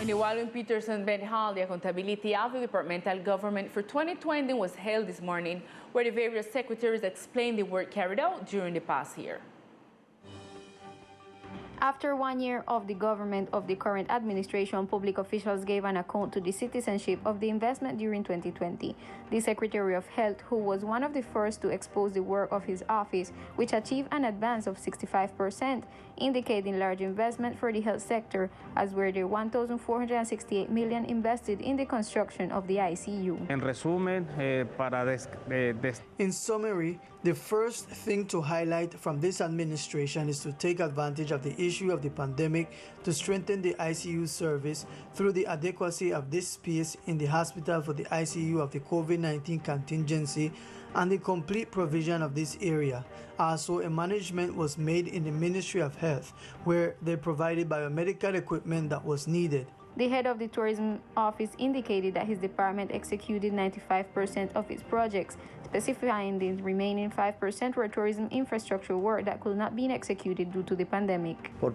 In the Walwyn-Peterson Bent Hall, the accountability of the departmental government for 2020 was held this morning, where the various secretaries explained the work carried out during the past year. After 1 year of the government of the current administration, public officials gave an account to the citizenship of the investment during 2020. The Secretary of Health, who was one of the first to expose the work of his office, which achieved an advance of 65%, indicating large investment for the health sector, as were the 1,468 million invested in the construction of the ICU. In summary, the first thing to highlight from this administration is to take advantage of the issue of the pandemic to strengthen the ICU service through the adequacy of this space in the hospital for the ICU of the COVID-19 contingency and the complete provision of this area. Also, a management was made in the Ministry of Health, where they provided biomedical equipment that was needed. The head of the tourism office indicated that his department executed 95% of its projects, specifying the remaining 5% were tourism infrastructure work that could not be executed due to the pandemic. On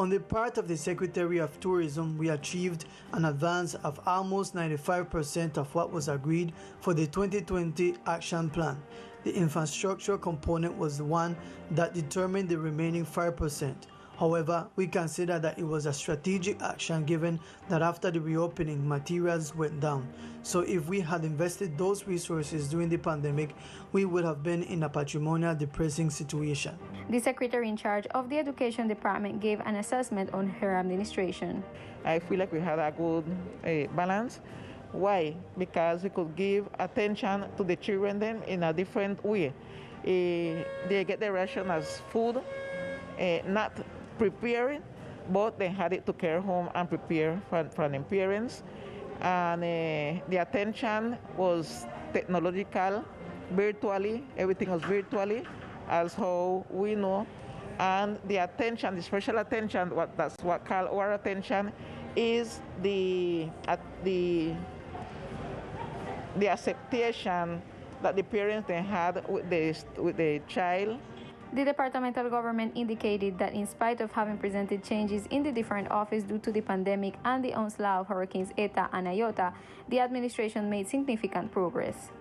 the part of the Secretary of Tourism, we achieved an advance of almost 95% of what was agreed for the 2020 action plan. The infrastructure component was the one that determined the remaining 5%. However, we consider that it was a strategic action given that after the reopening, materials went down. So if we had invested those resources during the pandemic, we would have been in a patrimonial depressing situation. The secretary in charge of the Education Department gave an assessment on her administration. I feel like we had a good balance. Why? Because we could give attention to the children then in a different way. They get the ration as food, not preparing, but they had it to care home and prepare for the parents. And the attention was technological, virtually, everything was virtually, as how we know. And the attention, the special attention, that's what called our attention, is the acceptation that the parents they had with the child. The departmental government indicated that in spite of having presented changes in the different offices due to the pandemic and the onslaught of hurricanes Eta and Iota, the administration made significant progress.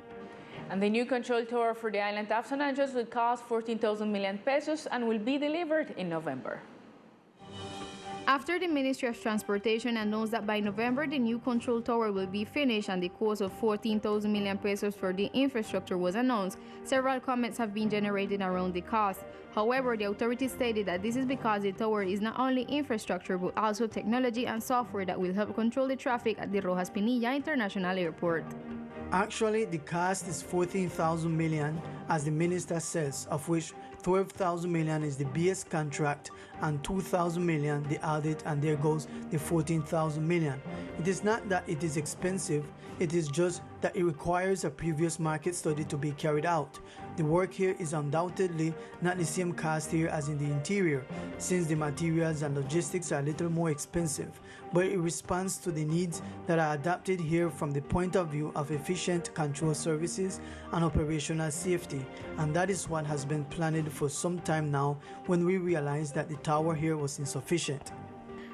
And the new control tower for the island of San Andres will cost 14,000 million pesos and will be delivered in November. After the Ministry of Transportation announced that by November the new control tower will be finished and the cost of 14,000 million pesos for the infrastructure was announced, several comments have been generated around the cost. However, the authorities stated that this is because the tower is not only infrastructure but also technology and software that will help control the traffic at the Rojas Pinilla International Airport. Actually, the cost is 14,000 million, as the minister says, of which 12,000 million is the BS contract and 2,000 million the audit, and there goes the 14,000 million. It is not that it is expensive, it is just that it requires a previous market study to be carried out. The work here is undoubtedly not the same cost here as in the interior, since the materials and logistics are a little more expensive, but it responds to the needs that are adapted here from the point of view of efficient control services and operational safety, and that is what has been planned for some time now when we realized that the tower here was insufficient.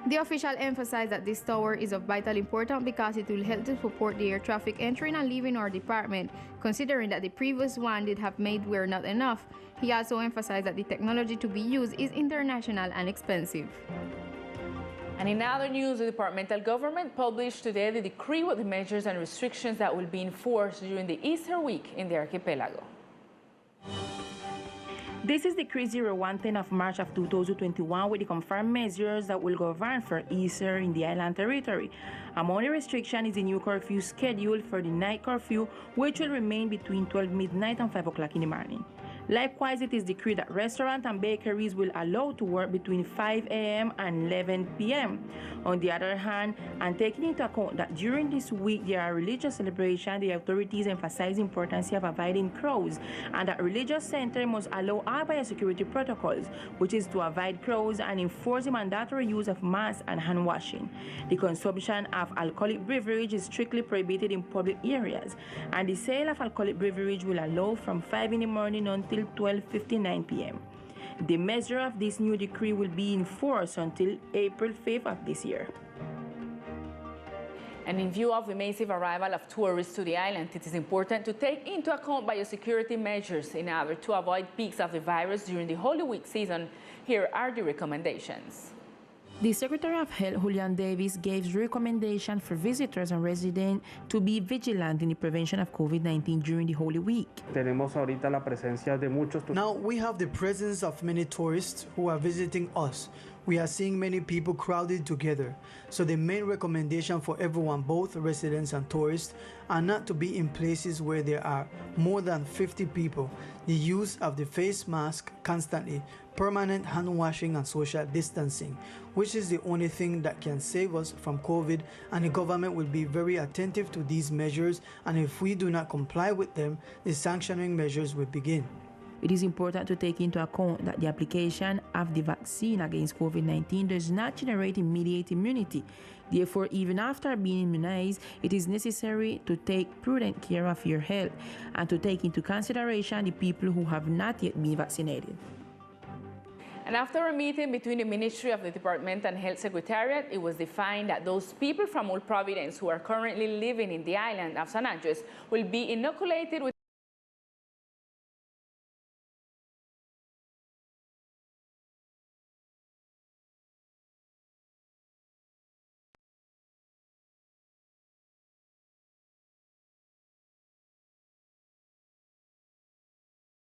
The official emphasized that this tower is of vital importance because it will help to support the air traffic entering and leaving our department, considering that the previous one did have made were not enough. He also emphasized that the technology to be used is international and expensive. And in other news, the departmental government published today the decree with the measures and restrictions that will be enforced during the Easter week in the archipelago. This is Decree 0110 of March of 2021 with the confirmed measures that will govern for Easter in the island territory. Among the restrictions is the new curfew schedule for the night curfew, which will remain between 12 midnight and 5 o'clock in the morning. Likewise, it is decreed that restaurants and bakeries will allow to work between 5 a.m. and 11 p.m. On the other hand, and taking into account that during this week there are religious celebrations, the authorities emphasize the importance of avoiding crowds, and that religious centers must allow all biosecurity protocols, which is to avoid crowds and enforce the mandatory use of masks and hand washing. The consumption of alcoholic beverage is strictly prohibited in public areas, and the sale of alcoholic beverage will allow from 5 in the morning until 12:59 p.m. The measure of this new decree will be in force until April 5th of this year. And in view of the massive arrival of tourists to the island, it is important to take into account biosecurity measures in order to avoid peaks of the virus during the Holy Week season. Here are the recommendations. The Secretary of Health, Julian Davis, gave recommendations for visitors and residents to be vigilant in the prevention of COVID-19 during the Holy Week. Now we have the presence of many tourists who are visiting us. We are seeing many people crowded together. So the main recommendation for everyone, both residents and tourists, are not to be in places where there are more than 50 people. The use of the face mask constantly, permanent hand washing and social distancing, which is the only thing that can save us from COVID, and the government will be very attentive to these measures, and if we do not comply with them, the sanctioning measures will begin. It is important to take into account that the application of the vaccine against COVID-19 does not generate immediate immunity. Therefore, even after being immunized, it is necessary to take prudent care of your health and to take into consideration the people who have not yet been vaccinated. And after a meeting between the Ministry of the Department and Health Secretariat, it was defined that those people from Old Providence who are currently living in the island of San Andres will be inoculated with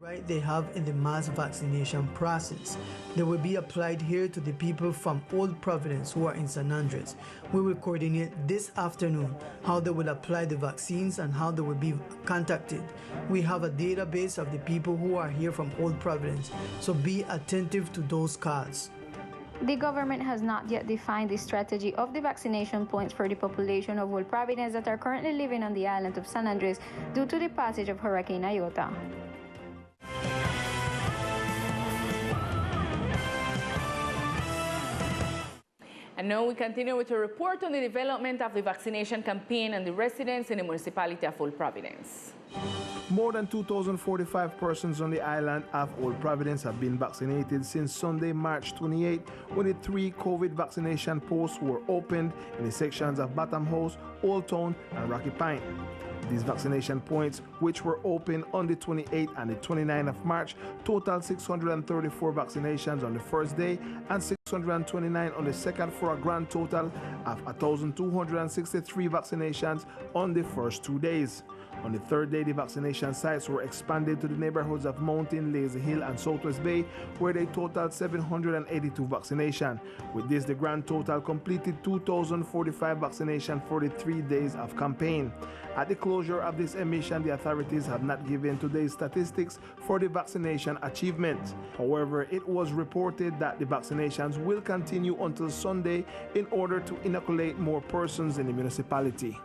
right they have in the mass vaccination process. They will be applied here to the people from Old Providence who are in San Andres. We will coordinate this afternoon how they will apply the vaccines and how they will be contacted. We have a database of the people who are here from Old Providence, so be attentive to those calls. The government has not yet defined the strategy of the vaccination points for the population of Old Providence that are currently living on the island of San Andres due to the passage of Hurricane Iota. And now we continue with a report on the development of the vaccination campaign and the residents in the municipality of Old Providence. More than 2,045 persons on the island of Old Providence have been vaccinated since Sunday, March 28, when the 3 COVID vaccination posts were opened in the sections of Bottom House, Old Town, and Rocky Pine. These vaccination points, which were open on the 28th and the 29th of March, totaled 634 vaccinations on the first day and 629 on the second, for a grand total of 1,263 vaccinations on the first 2 days. On the third day, the vaccination sites were expanded to the neighborhoods of Mountain, Lazy Hill, and Southwest Bay, where they totaled 782 vaccinations. With this, the grand total completed 2,045 vaccinations for the 3 days of campaign. At the closure of this emission, the authorities have not given today's statistics for the vaccination achievement. However, it was reported that the vaccinations will continue until Sunday in order to inoculate more persons in the municipality.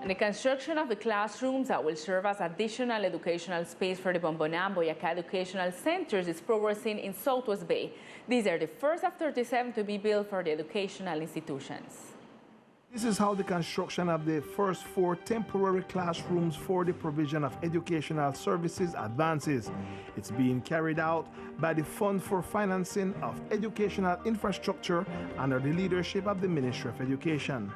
And the construction of the classrooms that will serve as additional educational space for the Bombona and Boyaca educational centers is progressing in Southwest Bay. These are the first of 37 to be built for the educational institutions. This is how the construction of the first 4 temporary classrooms for the provision of educational services advances. It's being carried out by the Fund for Financing of Educational Infrastructure under the leadership of the Ministry of Education.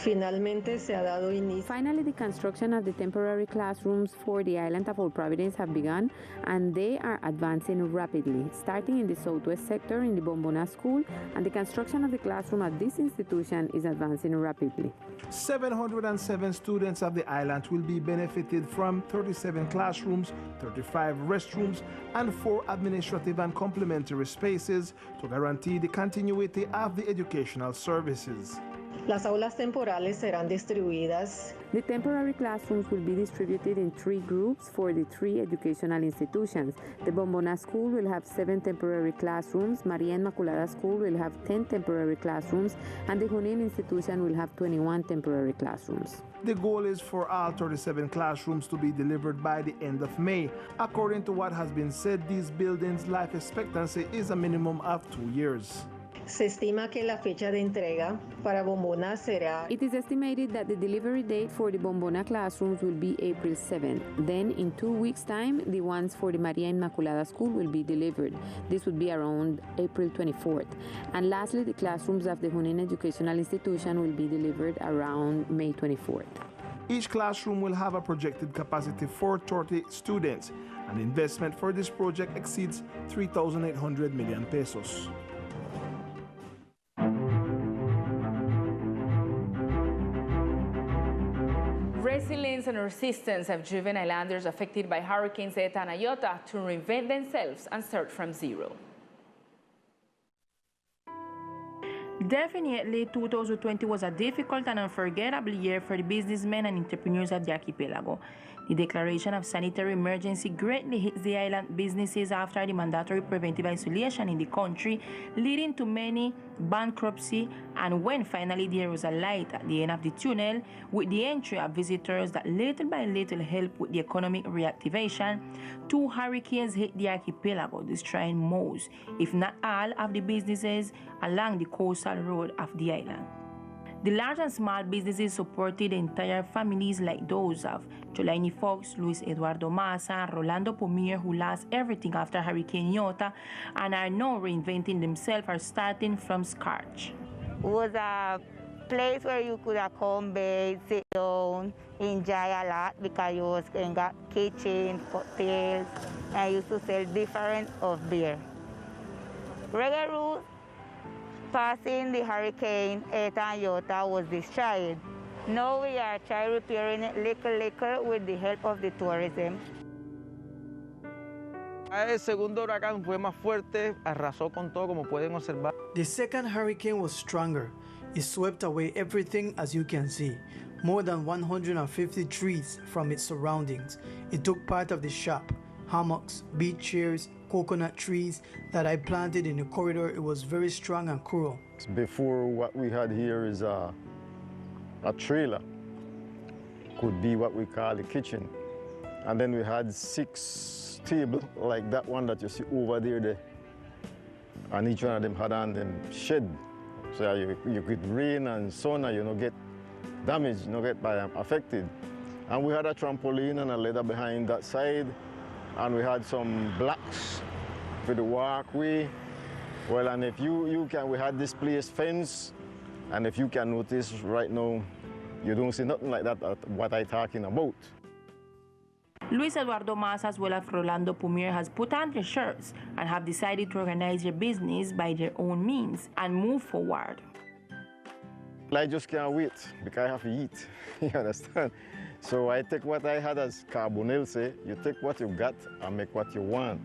Finally, the construction of the temporary classrooms for the island of Old Providence have begun, and they are advancing rapidly, starting in the southwest sector in the Bombona School, and the construction of the classroom at this institution is advancing rapidly. 707 students of the island will be benefited from 37 classrooms, 35 restrooms, and 4 administrative and complementary spaces to guarantee the continuity of the educational services. Las aulas temporales serán distribuidas. The temporary classrooms will be distributed in 3 groups for the 3 educational institutions. The Bombona School will have 7 temporary classrooms, Maria Inmaculada School will have 10 temporary classrooms, and the Junin Institution will have 21 temporary classrooms. The goal is for all 37 classrooms to be delivered by the end of May. According to what has been said, these buildings' life expectancy is a minimum of 2 years. Se estima que la fecha de entrega para Bombona será. It is estimated that the delivery date for the Bombona classrooms will be April 7th. Then, in 2 weeks' time, the ones for the Maria Inmaculada School will be delivered. This would be around April 24th. And lastly, the classrooms of the Junin Educational Institution will be delivered around May 24th. Each classroom will have a projected capacity for 30 students, and investment for this project exceeds 3,800 million pesos. Resilience and resistance have driven islanders affected by hurricanes Eta and Iota to reinvent themselves and start from zero. Definitely, 2020 was a difficult and unforgettable year for the businessmen and entrepreneurs of the archipelago. The declaration of sanitary emergency greatly hits the island businesses after the mandatory preventive isolation in the country, leading to many bankruptcy, and when finally there was a light at the end of the tunnel with the entry of visitors that little by little helped with the economic reactivation, 2 hurricanes hit the archipelago, destroying most, if not all, of the businesses along the coastal road of the island. The large and small businesses supported entire families like those of Jolaini Fox, Luis Eduardo Massa, Rolando Pomir, who lost everything after Hurricane Iota and are now reinventing themselves or starting from scratch. It was a place where you could come, bathe, sit down, enjoy a lot because you was got kitchen, cocktails, and used to sell different of beer. Reggae route, passing the hurricane Eta and Iota was destroyed. Now we are trying repairing it little with the help of the tourism. El segundo huracán fue más fuerte, arrasó con todo, como pueden observar. The second hurricane was stronger. It swept away everything, as you can see. More than 150 trees from its surroundings. It took part of the shop, hammocks, beach chairs, coconut trees that I planted in the corridor. It was very strong and cruel. Before, what we had here is a trailer. Could be what we call the kitchen. And then we had 6 tables like that one that you see over there. And each one of them had on them shed. So you could rain and sun and you don't get damaged, you don't get affected. And we had a trampoline and a ladder behind that side. And we had some blocks for the walkway. Well, and if we had this place fenced, and if you can notice right now, you don't see nothing like that, what I'm talking about. Luis Eduardo Mas, as well as Rolando Pomir, has put on their shirts and have decided to organize their business by their own means and move forward. I just can't wait because I have to eat, you understand? So I take what I had, as Carbonell say, you take what you got and make what you want.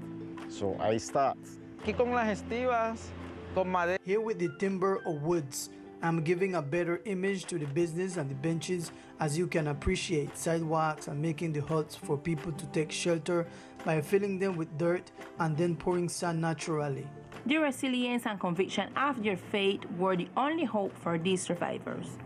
So I start. Aquí con las estivas, con madera. Here with the timber or woods, I'm giving a better image to the business and the benches, as you can appreciate sidewalks and making the huts for people to take shelter by filling them with dirt and then pouring sand naturally. The resilience and conviction of their faith were the only hope for these survivors.